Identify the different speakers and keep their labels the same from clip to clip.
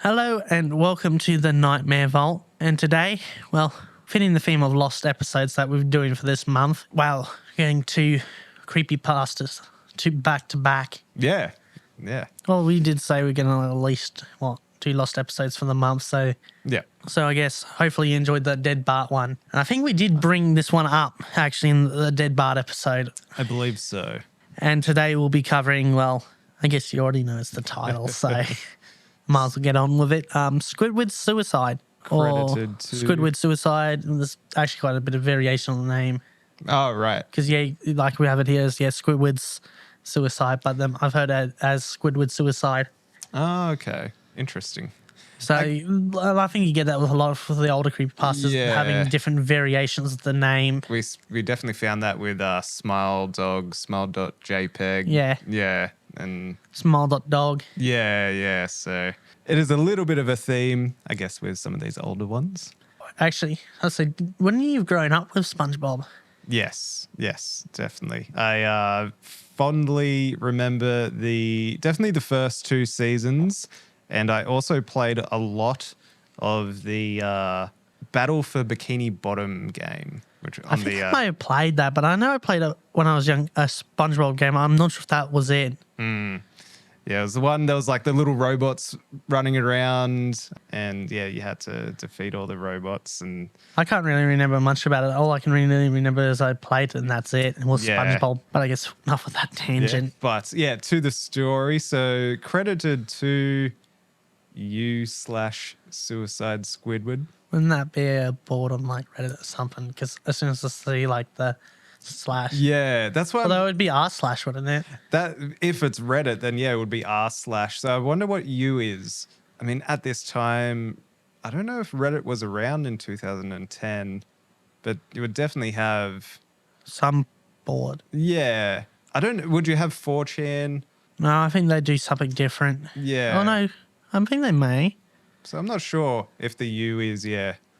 Speaker 1: Hello and welcome to the Nightmare Vault. And today, well, fitting the theme of lost episodes that we're doing for this month, well, going to CreepyPastas back to back.
Speaker 2: Yeah.
Speaker 1: Well, we did say we're going to at least, do lost episodes for the month. So I guess hopefully you enjoyed the Dead Bart one. And I think we did bring this one up actually in the Dead Bart episode.
Speaker 2: I believe so.
Speaker 1: And today we'll be covering, well, I guess you already know it's the title, so might as well get on with it. Squidward's Suicide.
Speaker 2: Credited to
Speaker 1: Squidward Suicide. There's actually quite a bit of variation on the name.
Speaker 2: Oh, right.
Speaker 1: Because, like we have it here as, Squidward's Suicide, but then I've heard it as Squidward Suicide.
Speaker 2: Oh, okay. Interesting.
Speaker 1: So I think you get that with a lot of the older creepypastas, having different variations of the name.
Speaker 2: We definitely found that with smile.jpg. Yeah. And
Speaker 1: Smile.dog.
Speaker 2: Yeah. So it is a little bit of a theme, I guess, with some of these older ones.
Speaker 1: Actually, I'd say, wouldn't you have grown up with SpongeBob?
Speaker 2: Yes, definitely. I fondly remember definitely the first two seasons, and I also played a lot of the Battle for Bikini Bottom game.
Speaker 1: I think I may have played that, but I know I played it when I was young, a SpongeBob game. I'm not sure if that was it.
Speaker 2: Yeah, it was the one that was like the little robots running around, and you had to defeat all the robots. And
Speaker 1: I can't really remember much about it. All I can really remember is I played it, and that's it. It was SpongeBob, but I guess enough of that tangent.
Speaker 2: But to the story. So credited to you/Suicide Squidward.
Speaker 1: Wouldn't that be a board on like Reddit or something? Because as soon as I see like the slash.
Speaker 2: Yeah, that's why.
Speaker 1: Although it would be r/, wouldn't it?
Speaker 2: That if it's Reddit, then it would be r/. So I wonder what U is. I mean, at this time, I don't know if Reddit was around in 2010, but you would definitely have
Speaker 1: some board.
Speaker 2: Yeah, I don't. Would you have 4chan?
Speaker 1: No, I think they do something different.
Speaker 2: Yeah.
Speaker 1: Oh no, I think they may.
Speaker 2: So I'm not sure if the U is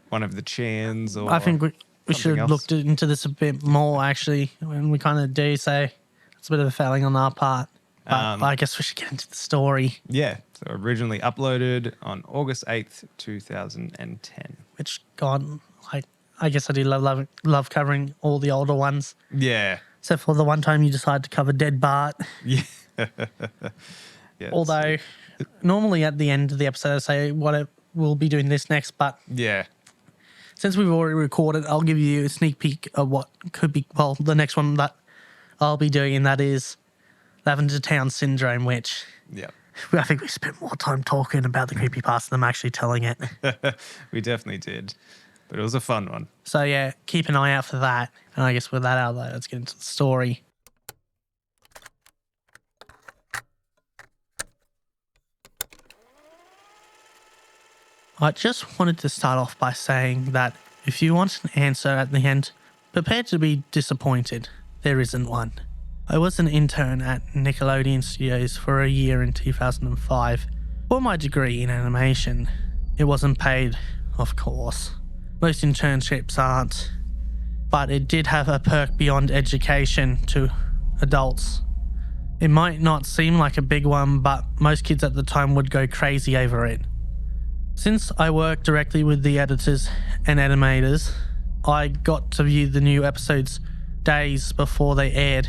Speaker 2: one of the chans or.
Speaker 1: I think we should have looked into this a bit more actually. When we kind of do say it's a bit of a failing on our part, but I guess we should get into the story.
Speaker 2: Yeah. So originally uploaded on August 8th, 2010.
Speaker 1: Which God, I guess I do love covering all the older ones.
Speaker 2: Yeah.
Speaker 1: Except for the one time you decided to cover Dead Bart.
Speaker 2: Yeah.
Speaker 1: Although normally at the end of the episode I say we'll be doing this next, but since we've already recorded, I'll give you a sneak peek of what could be, the next one that I'll be doing, and that is Lavender Town Syndrome, which I think we spent more time talking about the creepypasta than actually telling it.
Speaker 2: We definitely did, but it was a fun one.
Speaker 1: So keep an eye out for that, and I guess with that out there, let's get into the story. I just wanted to start off by saying that if you want an answer at the end, prepare to be disappointed. There isn't one. I was an intern at Nickelodeon Studios for a year in 2005 for my degree in animation. It wasn't paid, of course. Most internships aren't. But it did have a perk beyond education to adults. It might not seem like a big one, but most kids at the time would go crazy over it. Since I worked directly with the editors and animators, I got to view the new episodes days before they aired.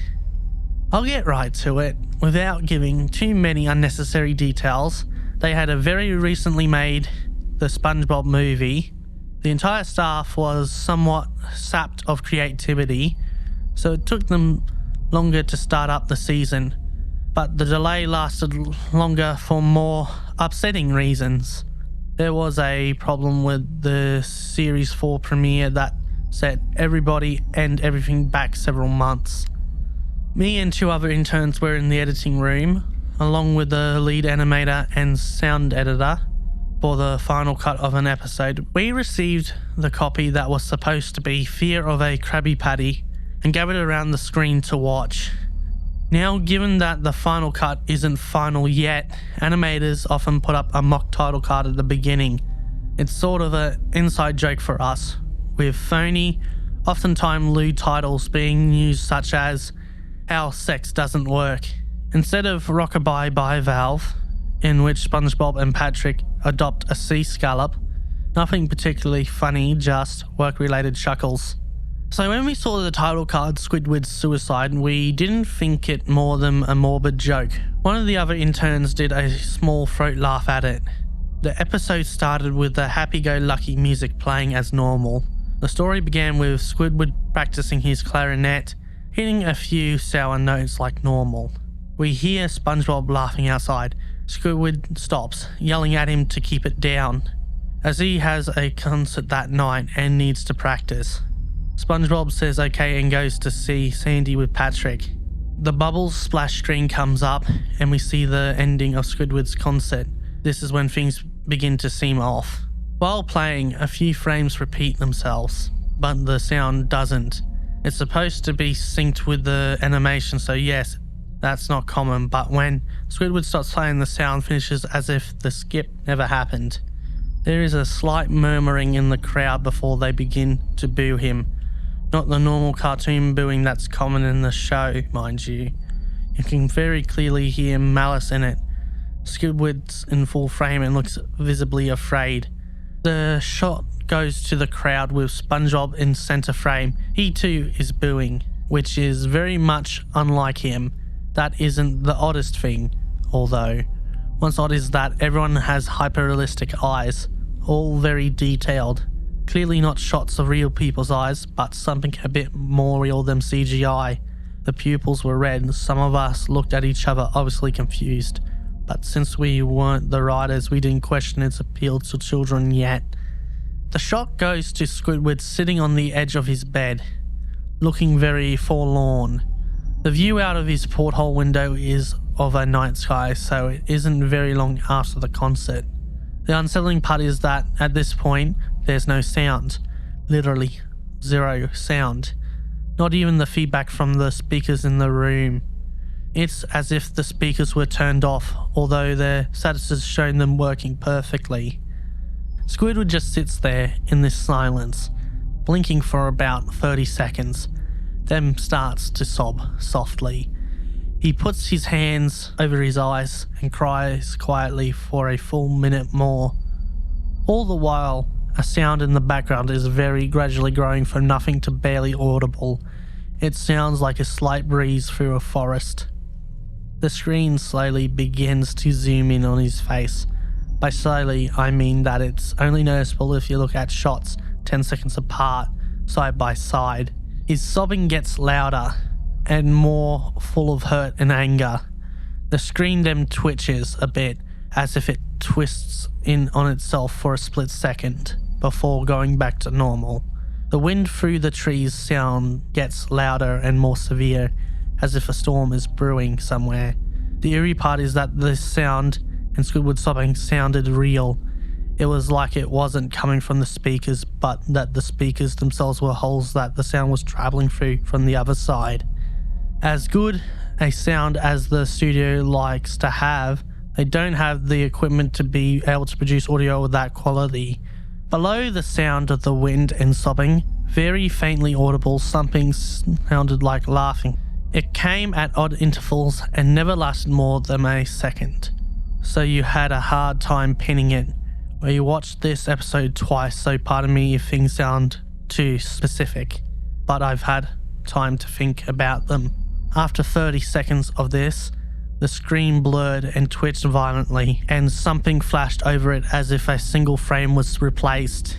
Speaker 1: I'll get right to it. Without giving too many unnecessary details, they had a very recently made The SpongeBob Movie. The entire staff was somewhat sapped of creativity, so it took them longer to start up the season, but the delay lasted longer for more upsetting reasons. There was a problem with the Series 4 premiere that set everybody and everything back several months. Me and two other interns were in the editing room, along with the lead animator and sound editor, for the final cut of an episode. We received the copy that was supposed to be Fear of a Krabby Patty and gave it around the screen to watch. Now, given that the final cut isn't final yet, animators often put up a mock title card at the beginning. It's sort of an inside joke for us, with phony, oftentimes lewd titles being used, such as How Sex Doesn't Work. Instead of Rockabye by Valve, in which SpongeBob and Patrick adopt a sea scallop. Nothing particularly funny, just work-related chuckles. So when we saw the title card Squidward's Suicide, we didn't think it more than a morbid joke. One of the other interns did a small throat laugh at it. The episode started with the happy-go-lucky music playing as normal. The story began with Squidward practicing his clarinet, hitting a few sour notes like normal. We hear SpongeBob laughing outside. Squidward stops, yelling at him to keep it down, as he has a concert that night and needs to practice. SpongeBob says okay and goes to see Sandy with Patrick. The Bubbles splash screen comes up and we see the ending of Squidward's concert. This is when things begin to seem off. While playing, a few frames repeat themselves, but the sound doesn't. It's supposed to be synced with the animation, so yes, that's not common, but when Squidward starts playing, the sound finishes as if the skip never happened. There is a slight murmuring in the crowd before they begin to boo him. Not the normal cartoon booing that's common in the show, mind you. You can very clearly hear malice in it. Squidward's in full frame and looks visibly afraid. The shot goes to the crowd with SpongeBob in center frame. He too is booing, which is very much unlike him. That isn't the oddest thing, although. What's odd is that everyone has hyper-realistic eyes, all very detailed. Clearly not shots of real people's eyes, but something a bit more real than CGI. The pupils were red. Some of us looked at each other, obviously confused. But since we weren't the writers, we didn't question its appeal to children yet. The shot goes to Squidward sitting on the edge of his bed, looking very forlorn. The view out of his porthole window is of a night sky, so it isn't very long after the concert. The unsettling part is that at this point, there's no sound. Literally, zero sound. Not even the feedback from the speakers in the room. It's as if the speakers were turned off, although their status has shown them working perfectly. Squidward just sits there in this silence, blinking for about 30 seconds, then starts to sob softly. He puts his hands over his eyes and cries quietly for a full minute more. All the while, a sound in the background is very gradually growing from nothing to barely audible. It sounds like a slight breeze through a forest. The screen slowly begins to zoom in on his face. By slowly, I mean that it's only noticeable if you look at shots 10 seconds apart, side by side. His sobbing gets louder and more full of hurt and anger. The screen then twitches a bit, as if it twists in on itself for a split second, before going back to normal. The wind through the trees sound gets louder and more severe, as if a storm is brewing somewhere. The eerie part is that this sound and Squidward sobbing sounded real. It was like it wasn't coming from the speakers, but that the speakers themselves were holes that the sound was traveling through from the other side. As good a sound as the studio likes to have, they don't have the equipment to be able to produce audio of that quality. Below the sound of the wind and sobbing, very faintly audible, something sounded like laughing. It came at odd intervals and never lasted more than a second, so you had a hard time pinning it. We watched this episode twice, so pardon me if things sound too specific, but I've had time to think about them. After 30 seconds of this, the screen blurred and twitched violently, and something flashed over it as if a single frame was replaced.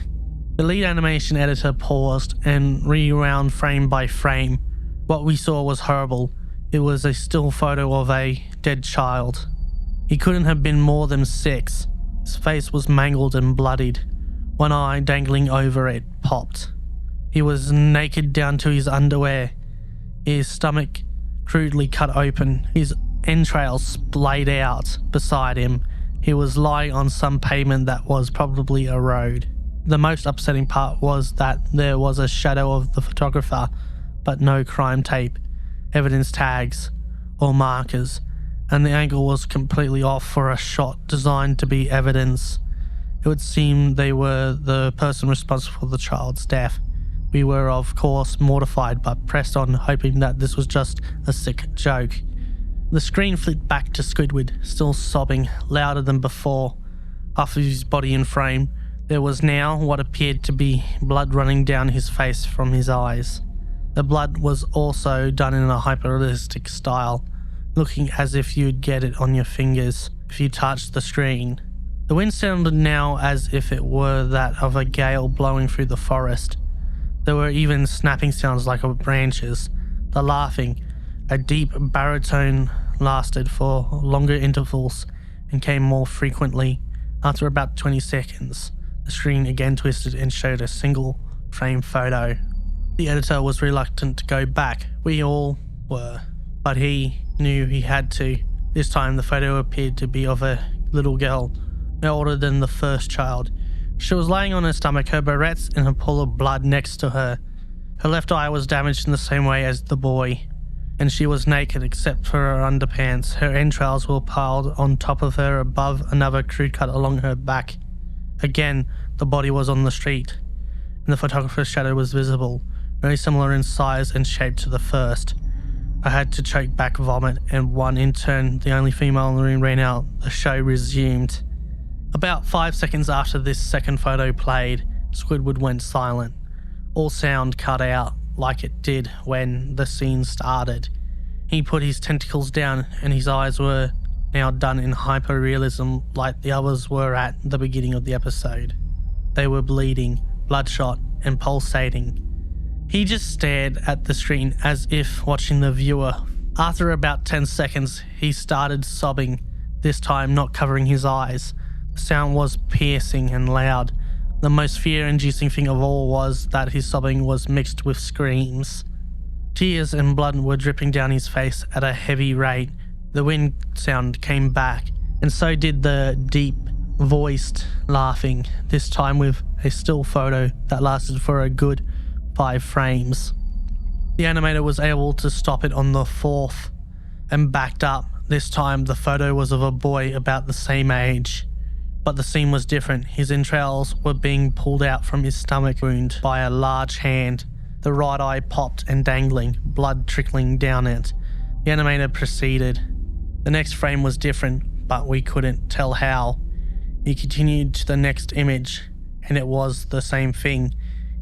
Speaker 1: The lead animation editor paused and rewound frame by frame. What we saw was horrible. It was a still photo of a dead child. He couldn't have been more than 6. His face was mangled and bloodied. One eye dangling over it popped. He was naked down to his underwear. His stomach crudely cut open. His entrails splayed out beside him. He was lying on some pavement that was probably a road. The most upsetting part was that there was a shadow of the photographer, but no crime tape, evidence tags, or markers, and the angle was completely off for a shot designed to be evidence. It would seem they were the person responsible for the child's death. We were, of course, mortified but pressed on, hoping that this was just a sick joke. The screen flipped back to Squidward, still sobbing, louder than before. Half of his body in frame, there was now what appeared to be blood running down his face from his eyes. The blood was also done in a hyper-realistic style, looking as if you'd get it on your fingers if you touched the screen. The wind sounded now as if it were that of a gale blowing through the forest. There were even snapping sounds like of branches. The laughing, a deep baritone, lasted for longer intervals and came more frequently. After about 20 seconds, the screen again twisted and showed a single frame photo. The editor was reluctant to go back. We all were, but he knew he had to. This time the photo appeared to be of a little girl, no older than the first child. She was lying on her stomach, her barrettes and a pool of blood next to her. Her left eye was damaged in the same way as the boy, and she was naked except for her underpants. Her entrails were piled on top of her above another crude cut along her back. Again, the body was on the street, and the photographer's shadow was visible, very similar in size and shape to the first. I had to choke back vomit, and one in turn, the only female in the room, ran out. The show resumed. About 5 seconds after this second photo played, Squidward went silent. All sound cut out, like it did when the scene started. He put his tentacles down, and his eyes were now done in hyper-realism like the others were at the beginning of the episode. They were bleeding, bloodshot, and pulsating. He just stared at the screen as if watching the viewer. After about 10 seconds, he started sobbing, this time not covering his eyes. The sound was piercing and loud. The most fear-inducing thing of all was that his sobbing was mixed with screams. Tears and blood were dripping down his face at a heavy rate. The wind sound came back, and so did the deep, voiced laughing, this time with a still photo that lasted for a good 5 frames. The animator was able to stop it on the 4th and backed up. This time the photo was of a boy about the same age. But the scene was different. His entrails were being pulled out from his stomach wound by a large hand. The right eye popped and dangling, blood trickling down it. The animator proceeded. The next frame was different, but we couldn't tell how. He continued to the next image, and it was the same thing.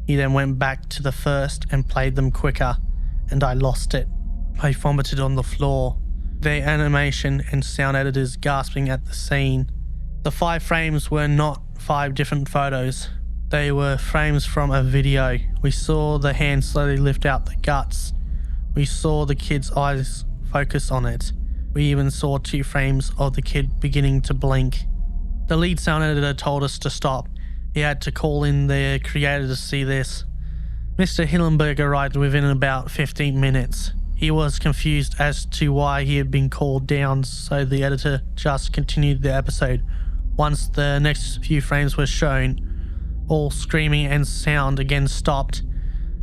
Speaker 1: He then went back to the first and played them quicker, and I lost it. I vomited on the floor. The animation and sound editors gasping at the scene. The 5 frames were not 5 different photos. They were frames from a video. We saw the hand slowly lift out the guts. We saw the kid's eyes focus on it. We even saw 2 frames of the kid beginning to blink. The lead sound editor told us to stop. He had to call in the creator to see this. Mr. Hillenberg arrived within about 15 minutes. He was confused as to why he had been called down, so the editor just continued the episode. Once the next few frames were shown, all screaming and sound again stopped.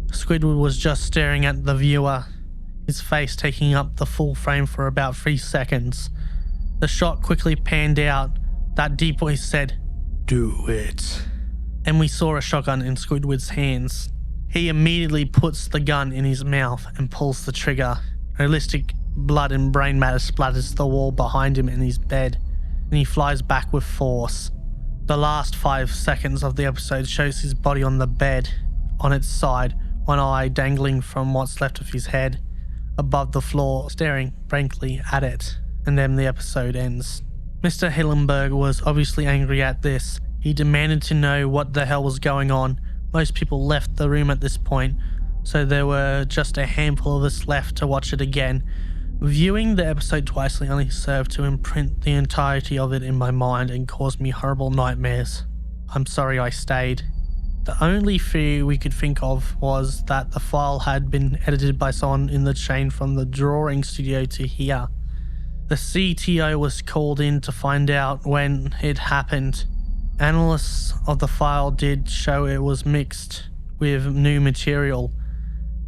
Speaker 1: Squidward was just staring at the viewer, his face taking up the full frame for about 3 seconds. The shot quickly panned out. That deep voice said, "Do it." And we saw a shotgun in Squidward's hands. He immediately puts the gun in his mouth and pulls the trigger. Realistic blood and brain matter splatters the wall behind him in his bed, and he flies back with force. The last 5 seconds of the episode shows his body on the bed, on its side, one eye dangling from what's left of his head, above the floor, staring blankly at it, and then the episode ends. Mr. Hillenberg was obviously angry at this. He demanded to know what the hell was going on. Most people left the room at this point, so there were just a handful of us left to watch it again. Viewing the episode twice only served to imprint the entirety of it in my mind and caused me horrible nightmares. I'm sorry I stayed. The only theory we could think of was that the file had been edited by someone in the chain from the drawing studio to here. The CTO was called in to find out when it happened. Analysts of the file did show it was mixed with new material.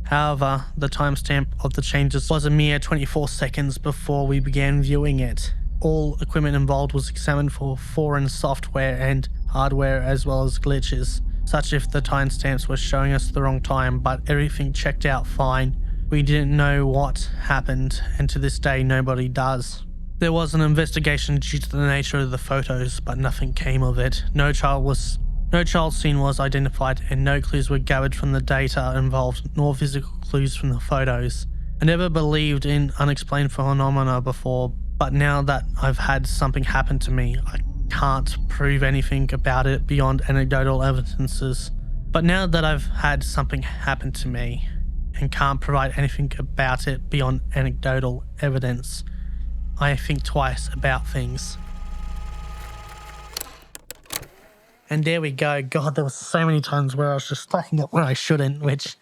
Speaker 1: However, the timestamp of the changes was a mere 24 seconds before we began viewing it. All equipment involved was examined for foreign software and hardware as well as glitches, such if the timestamps were showing us the wrong time, but everything checked out fine. We didn't know what happened, and to this day, nobody does. There was an investigation due to the nature of the photos, but nothing came of it. No child scene was identified, and no clues were gathered from the data involved, nor physical clues from the photos. I never believed in unexplained phenomena before, but now that I've had something happen to me, I can't prove anything about it beyond anecdotal evidences. But now that I've had something happen to me and can't provide anything about it beyond anecdotal evidence, I think twice about things. And there we go. God, there was so many times where I was just stacking up where I shouldn't, which,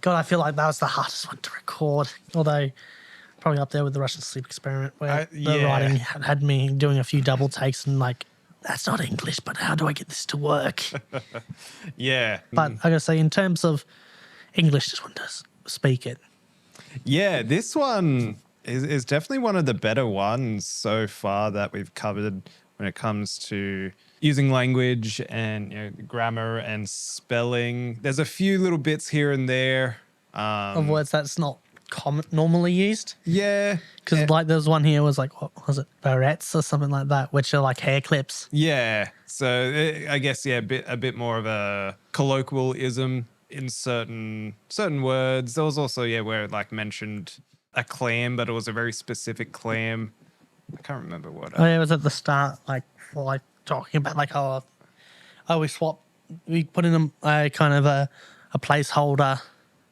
Speaker 1: God, I feel like that was the hardest one to record. Although, probably up there with the Russian sleep experiment, where the writing had me doing a few double takes and like, that's not English, but how do I get this to work?
Speaker 2: Yeah.
Speaker 1: But I gotta say, in terms of English, just want to speak it.
Speaker 2: Yeah, this one is definitely one of the better ones so far that we've covered when it comes to using language and grammar and spelling. There's a few little bits here and there.
Speaker 1: Of words that's not normally used.
Speaker 2: Yeah.
Speaker 1: Because like there was one here was like, what was it, barrettes or something like that, which are like hair clips.
Speaker 2: Yeah. So I guess, a bit more of a colloquialism in certain words. There was also, where it like mentioned a clam, but it was a very specific clam. I can't remember what.
Speaker 1: Oh, yeah, it was at the start, like, for like talking about like, we put in a kind of a placeholder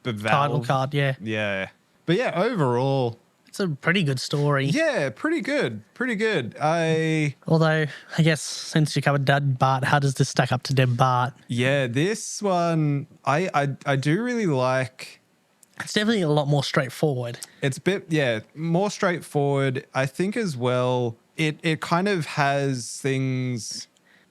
Speaker 1: title card, yeah.
Speaker 2: Yeah. But yeah, overall,
Speaker 1: it's a pretty good story.
Speaker 2: Yeah, pretty good.
Speaker 1: Although, I guess since you covered Dead Bart, how does this stack up to Dead Bart?
Speaker 2: Yeah, this one, I do really like.
Speaker 1: It's definitely a lot more straightforward.
Speaker 2: It's a bit, more straightforward. I think as well, it kind of has things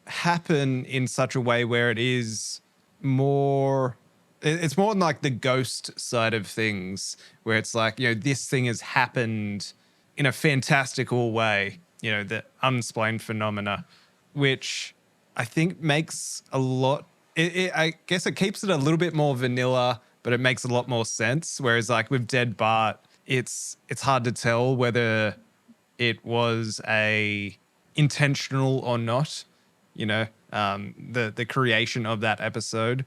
Speaker 2: happen in such a way where it is more... It's more like the ghost side of things, where it's like, this thing has happened in a fantastical way, the unexplained phenomena, which I think makes a lot... I guess it keeps it a little bit more vanilla, but it makes a lot more sense. Whereas like with Dead Bart, it's hard to tell whether it was a intentional or not, the creation of that episode.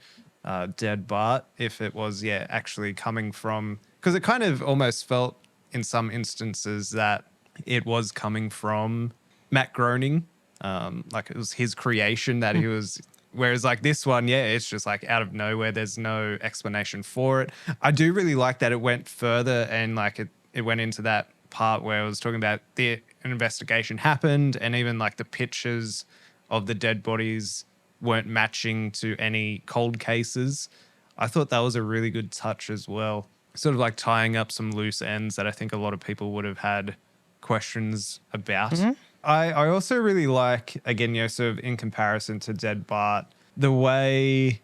Speaker 2: Dead Bart, if it was actually coming from, because it kind of almost felt in some instances that it was coming from Matt Groening, like it was his creation that he was, whereas like this one, it's just like out of nowhere, there's no explanation for it. I do really like that it went further and like it went into that part where it was talking about an investigation happened, and even like the pictures of the dead bodies weren't matching to any cold cases. I thought that was a really good touch as well. Sort of like tying up some loose ends that I think a lot of people would have had questions about. Mm-hmm. I also really like, again, sort of in comparison to Dead Bart, the way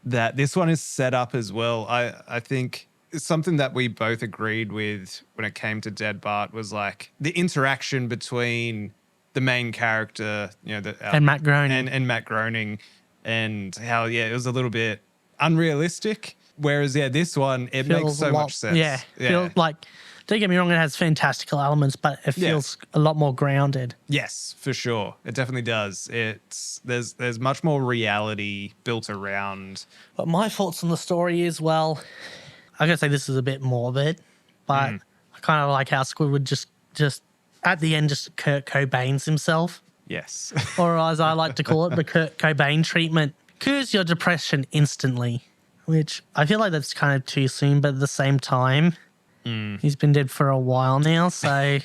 Speaker 2: that this one is set up as well. I think it's something that we both agreed with when it came to Dead Bart was like the interaction between the main character,
Speaker 1: and Matt Groening.
Speaker 2: And Matt Groening, and how, it was a little bit unrealistic. Whereas, this one, it makes so much sense.
Speaker 1: Yeah. Feels like, don't get me wrong, it has fantastical elements, but it feels a lot more grounded.
Speaker 2: Yes, for sure. It definitely does. There's much more reality built around.
Speaker 1: But my thoughts on the story is, well, I gotta say this is a bit morbid, but I kind of like how Squidward just at the end, just Kurt Cobain's himself.
Speaker 2: Yes.
Speaker 1: Or as I like to call it, the Kurt Cobain treatment. Cures your depression instantly, which I feel like that's kind of too soon, but at the same time, he's been dead for a while now, so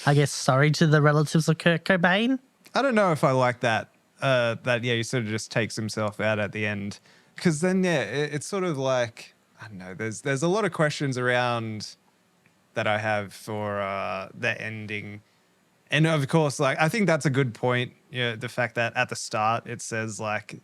Speaker 1: I guess sorry to the relatives of Kurt Cobain.
Speaker 2: I don't know if I like that, he sort of just takes himself out at the end. Because then, it's sort of like, I don't know, there's a lot of questions around that I have for the ending. And of course, like, I think that's a good point. The fact that at the start it says, like,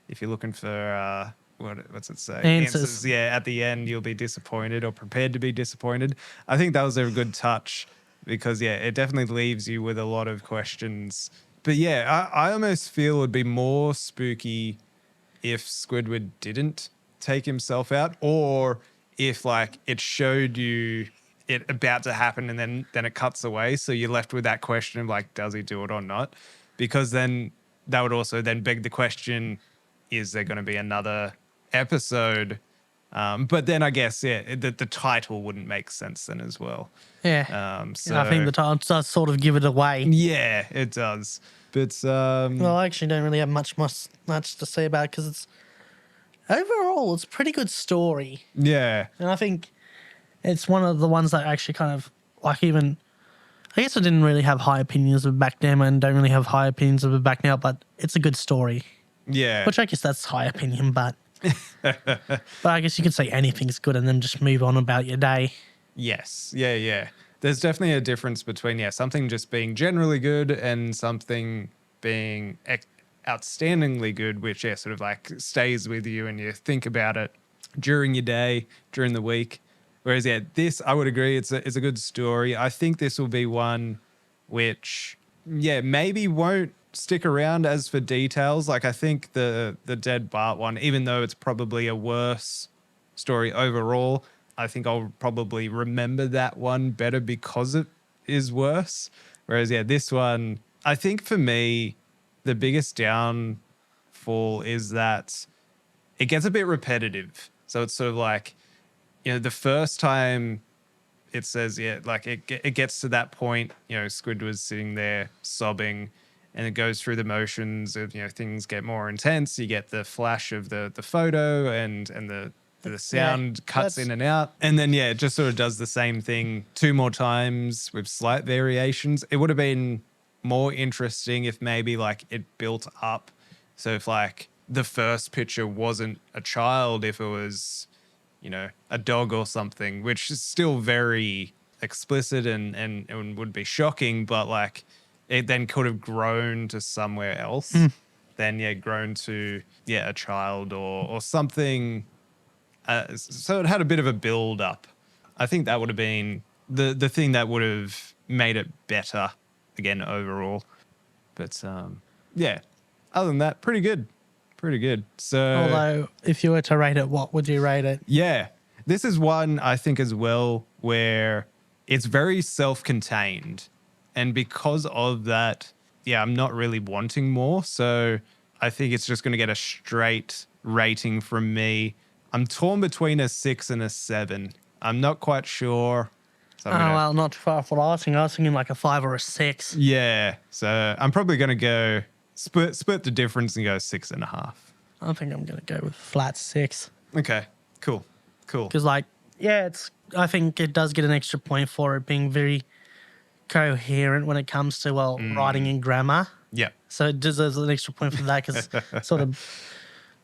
Speaker 2: if you're looking for, what's it say?
Speaker 1: Answers.
Speaker 2: At the end you'll be disappointed or prepared to be disappointed. I think that was a good touch because, it definitely leaves you with a lot of questions. But I almost feel it would be more spooky if Squidward didn't take himself out, or if like it showed you it about to happen and then it cuts away. So you're left with that question of like, does he do it or not? Because then that would also then beg the question, is there going to be another episode? But then I guess, yeah, the title wouldn't make sense then as well.
Speaker 1: Yeah.
Speaker 2: So
Speaker 1: I think the title does sort of give it away.
Speaker 2: yeah, it does. But
Speaker 1: Well, I actually don't really have much to say about it because it's overall it's a pretty good story,
Speaker 2: yeah,
Speaker 1: and I think it's one of the ones that actually kind of like even. I guess I didn't really have high opinions of it back then and don't really have high opinions of it back now, but it's a good story.
Speaker 2: yeah.
Speaker 1: Which I guess that's high opinion, but but I guess you could say anything's good and then just move on about your day.
Speaker 2: Yes. Yeah, yeah. There's definitely a difference between, yeah, something just being generally good and something being outstandingly good, which, yeah, sort of like stays with you and you think about it during your day, during the week. Whereas, yeah, this, I would agree, it's a good story. I think this will be one which, yeah, maybe won't stick around as for details. Like, I think the Dead Bart one, even though it's probably a worse story overall, I think I'll probably remember that one better because it is worse. Whereas, yeah, this one, I think for me, the biggest downfall is that it gets a bit repetitive. So it's sort of like, you know, the first time it says, yeah, like it gets to that point, you know, Squidward's sitting there sobbing and it goes through the motions of, you know, things get more intense. You get the flash of the photo and the sound cuts in and out. And then, yeah, it just sort of does the same thing 2 more times with slight variations. It would have been more interesting if maybe like it built up. So if like the first picture wasn't a child, if it was, you know, a dog or something, which is still very explicit and would be shocking, but like it then could have grown to somewhere else. Then, yeah, grown to, yeah, a child or something. So it had a bit of a build up. I think that would have been the thing that would have made it better again overall. But yeah, other than that, pretty good. Pretty good. So
Speaker 1: Although, if you were to rate it, what would you rate it?
Speaker 2: yeah, this is one I think as well where it's very self-contained. And because of that, yeah, I'm not really wanting more. So I think it's just going to get a straight rating from me. I'm torn between a 6 and a 7. I'm not quite sure. So
Speaker 1: Well, not too far from what I was thinking. I was thinking like a 5 or a 6.
Speaker 2: yeah, so I'm probably going to go split the difference and go 6.5.
Speaker 1: I think I'm going to go with flat 6.
Speaker 2: Okay, cool.
Speaker 1: Because, like, yeah, I think it does get an extra point for it being very coherent when it comes to, well, writing and grammar.
Speaker 2: Yeah.
Speaker 1: So it deserves an extra point for that because it sort of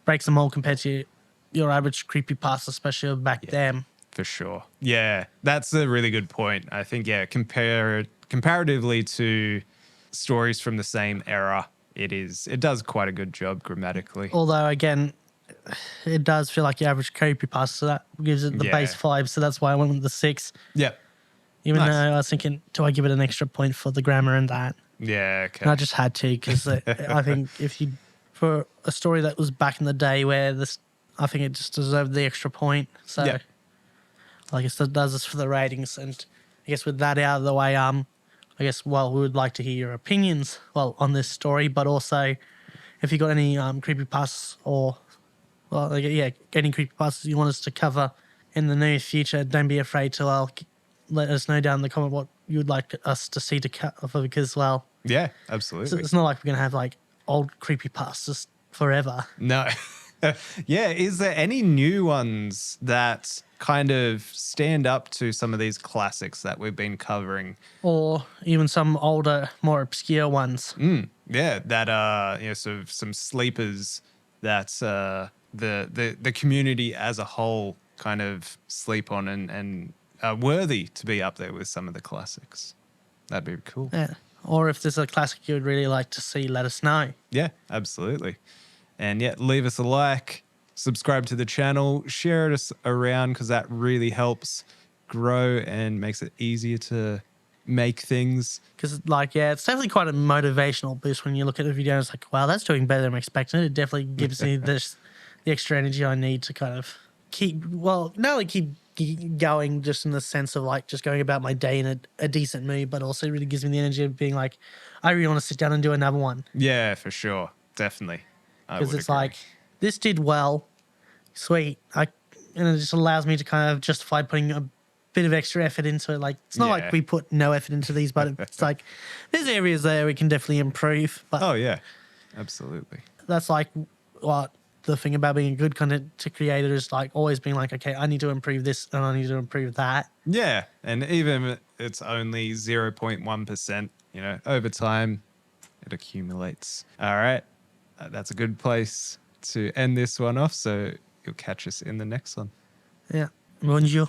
Speaker 1: breaks the mold compared to your average creepypasta, especially back then.
Speaker 2: For sure. Yeah, that's a really good point. I think, yeah, comparatively to stories from the same era, it does quite a good job grammatically.
Speaker 1: Although, again, it does feel like your average creepypasta, so that gives it the base 5. So that's why I went with the 6.
Speaker 2: Yeah.
Speaker 1: Even
Speaker 2: Nice.
Speaker 1: though I was thinking, do I give it an extra point for the grammar and that?
Speaker 2: Yeah, okay.
Speaker 1: And I just had to because I think for a story that was back in the day where I think it just deserved the extra point. So
Speaker 2: Yeah.
Speaker 1: I guess that does this for the ratings. And I guess with that out of the way, I guess, well, we would like to hear your opinions, well, on this story, but also if you got any creepypastas or, well, like, yeah, any creepypastas you want us to cover in the near future, don't be afraid to let us know down in the comment what you would like us to see to cover because, well,
Speaker 2: Yeah, absolutely.
Speaker 1: it's not like we're going to have like old creepypastas forever.
Speaker 2: No. Yeah, is there any new ones that kind of stand up to some of these classics that we've been covering?
Speaker 1: Or even some older, more obscure ones.
Speaker 2: Yeah, that are, you know, sort of some sleepers that the community as a whole kind of sleep on and are worthy to be up there with some of the classics. That'd be cool.
Speaker 1: Yeah. Or if there's a classic you would really like to see, let us know.
Speaker 2: Yeah, absolutely. And yeah, leave us a like, subscribe to the channel, share us around because that really helps grow and makes it easier to make things.
Speaker 1: Because, like, yeah, it's definitely quite a motivational boost when you look at the video and it's like, wow, that's doing better than I'm expecting. It definitely gives me the extra energy I need to kind of not only keep going just in the sense of like just going about my day in a decent mood, but also really gives me the energy of being like, I really want to sit down and do another one.
Speaker 2: Yeah, for sure. Definitely. I
Speaker 1: Because
Speaker 2: would
Speaker 1: it's
Speaker 2: agree.
Speaker 1: like, this did well, sweet. And it just allows me to kind of justify putting a bit of extra effort into it. Like, it's not
Speaker 2: Yeah.
Speaker 1: like we put no effort into these, but it's like, there's areas there we can definitely improve. But
Speaker 2: Oh, yeah. Absolutely.
Speaker 1: that's like what the thing about being a good content creator is, like always being like, okay, I need to improve this and I need to improve that.
Speaker 2: Yeah. And even it's only 0.1%, over time, it accumulates. All right. That's a good place to end this one off. So you'll catch us in the next one.
Speaker 1: Yeah. Bonjour.